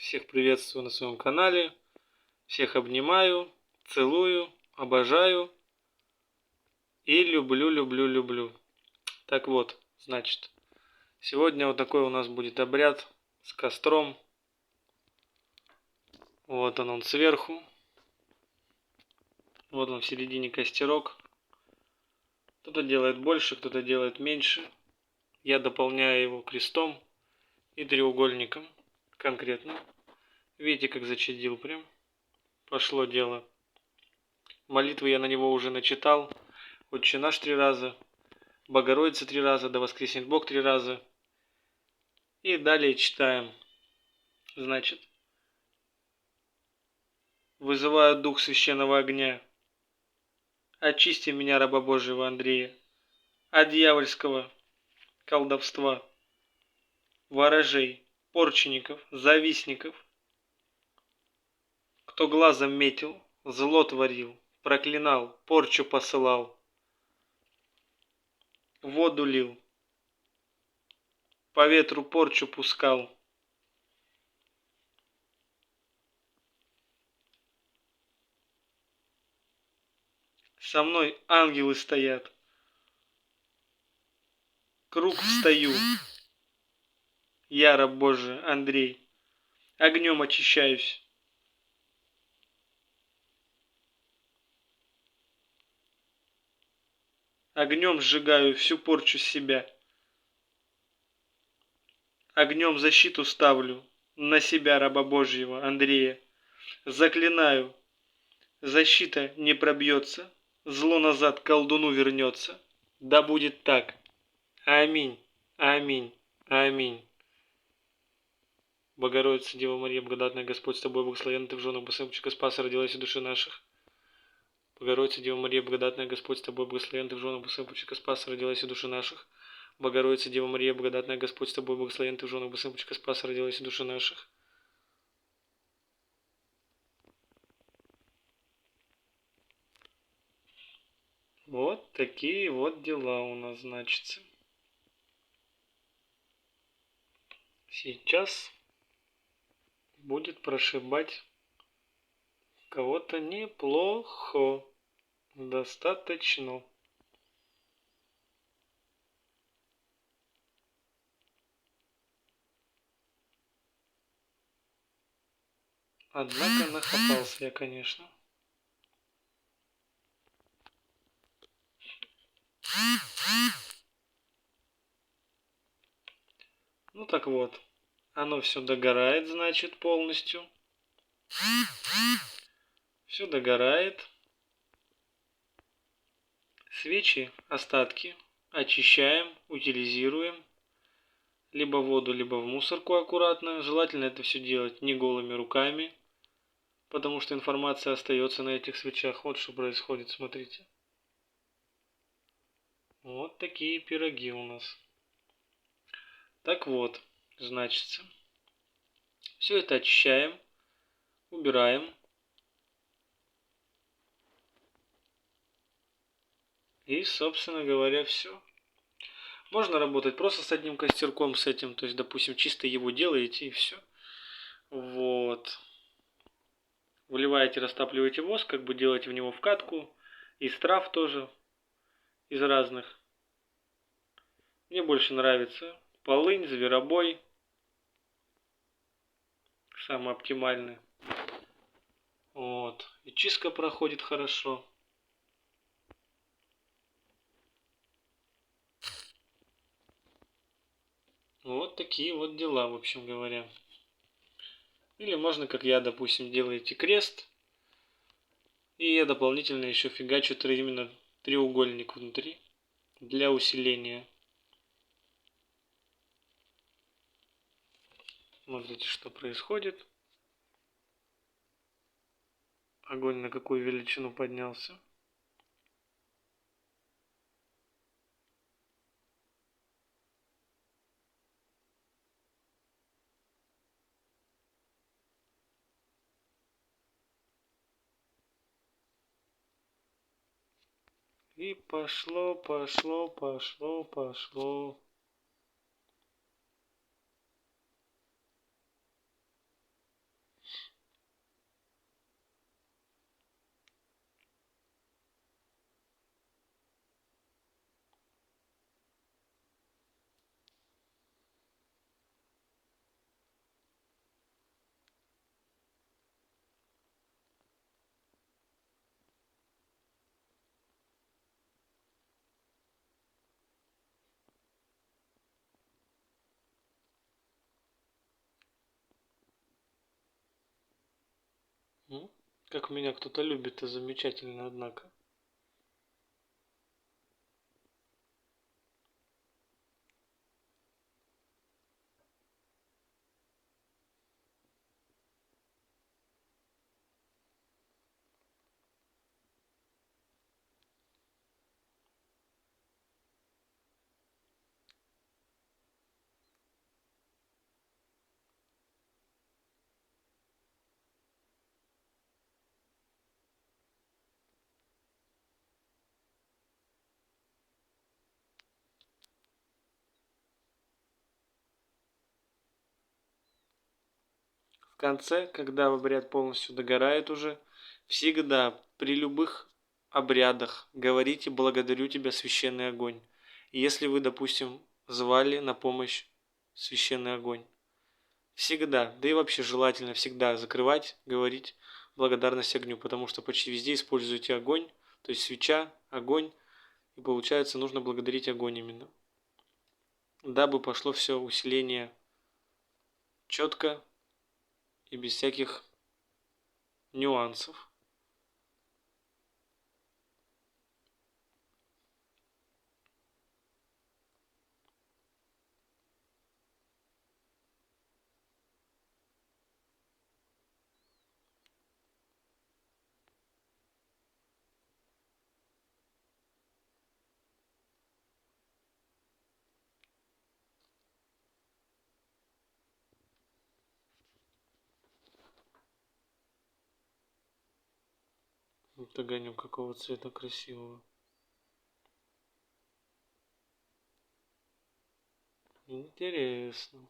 Всех приветствую на своем канале. Всех обнимаю, целую, обожаю и люблю. Так вот, значит, сегодня вот такой у нас будет обряд с костром. Вот он сверху. Вот он в середине костерок. Кто-то делает больше, кто-то делает меньше. Я дополняю его крестом и треугольником конкретно. Видите, как зачадил прям. Пошло дело. Молитвы я на него уже начитал. Отче наш 3 раза. Богородица 3 раза. Да воскреснет Бог 3 раза. И далее читаем. Значит. Вызываю дух священного огня. Очисти меня, раба Божьего Андрея, от дьявольского колдовства, ворожей, порчеников, завистников, кто глазом метил, зло творил, проклинал, порчу посылал, воду лил, по ветру порчу пускал. Со мной ангелы стоят. Круг встаю. Я, раб Божий, Андрей, огнем очищаюсь. Огнем сжигаю всю порчу с себя. Огнем защиту ставлю на себя, раба Божьего, Андрея. Заклинаю, защита не пробьется, зло назад к колдуну вернется. Да будет так. Аминь, аминь, аминь. Богородица, Дева Мария, благодатная Господь с тобой, благословенна ты в женах, Богословчика Спаса, родилась и души наших. Богородица, Дева Мария, благодатная Господь с тобой, благословенна ты в женах, Богословчика Спаса, родилась и души наших. Богородица, Дева Мария, благодатная Господь с тобой, благословенна ты в женах, Богословчика Спаса, родилась и души наших. Вот такие вот дела у нас, значится. Сейчас будет прошибать кого-то неплохо, достаточно. Однако нахапался я, конечно. Ну так вот, оно все догорает, значит, полностью. Все догорает. Свечи, остатки очищаем, утилизируем. Либо в воду, либо в мусорку аккуратно. Желательно это все делать не голыми руками, потому что информация остается на этих свечах. Вот что происходит, смотрите. Вот такие пироги у нас. Так вот, значится. Все это очищаем, убираем. И, собственно говоря, все. Можно работать просто с одним костерком, с этим. То есть, допустим, чисто его делаете и все. Вот. Выливаете, растапливаете воск, как бы делаете в него вкатку. Из трав тоже. Из разных. Мне больше нравится полынь, зверобой. Самый оптимальный. Вот. И чистка проходит хорошо. Вот такие вот дела, в общем говоря. Или можно, как я, допустим, делаете крест. И я дополнительно еще фигачу именно треугольник внутри. Для усиления. Смотрите, что происходит. Огонь на какую величину поднялся. И пошло. Пошло. Как меня кто-то любит, это замечательно, однако. В конце, когда обряд полностью догорает уже, всегда при любых обрядах говорите «благодарю тебя, священный огонь». Если вы, допустим, звали на помощь священный огонь. Всегда, да и вообще желательно всегда закрывать, говорить благодарность огню, потому что почти везде используете огонь, то есть свеча, огонь, и получается нужно благодарить огонь именно. Дабы пошло все усиление четко и без всяких нюансов. Вот огонек какого цвета красивого. Интересно.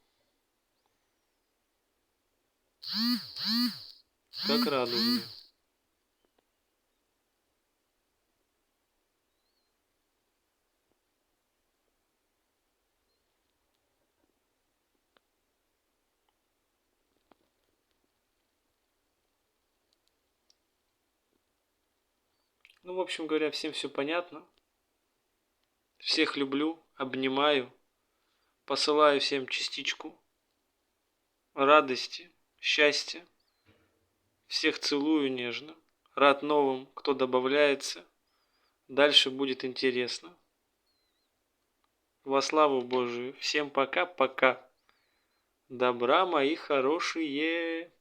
Как радужный. Ну, в общем говоря, всем все понятно. Всех люблю, обнимаю, посылаю всем частичку радости, счастья. Всех целую нежно. Рад новым, кто добавляется. Дальше будет интересно. Во славу Божию. Всем пока-пока. Добра, мои хорошие.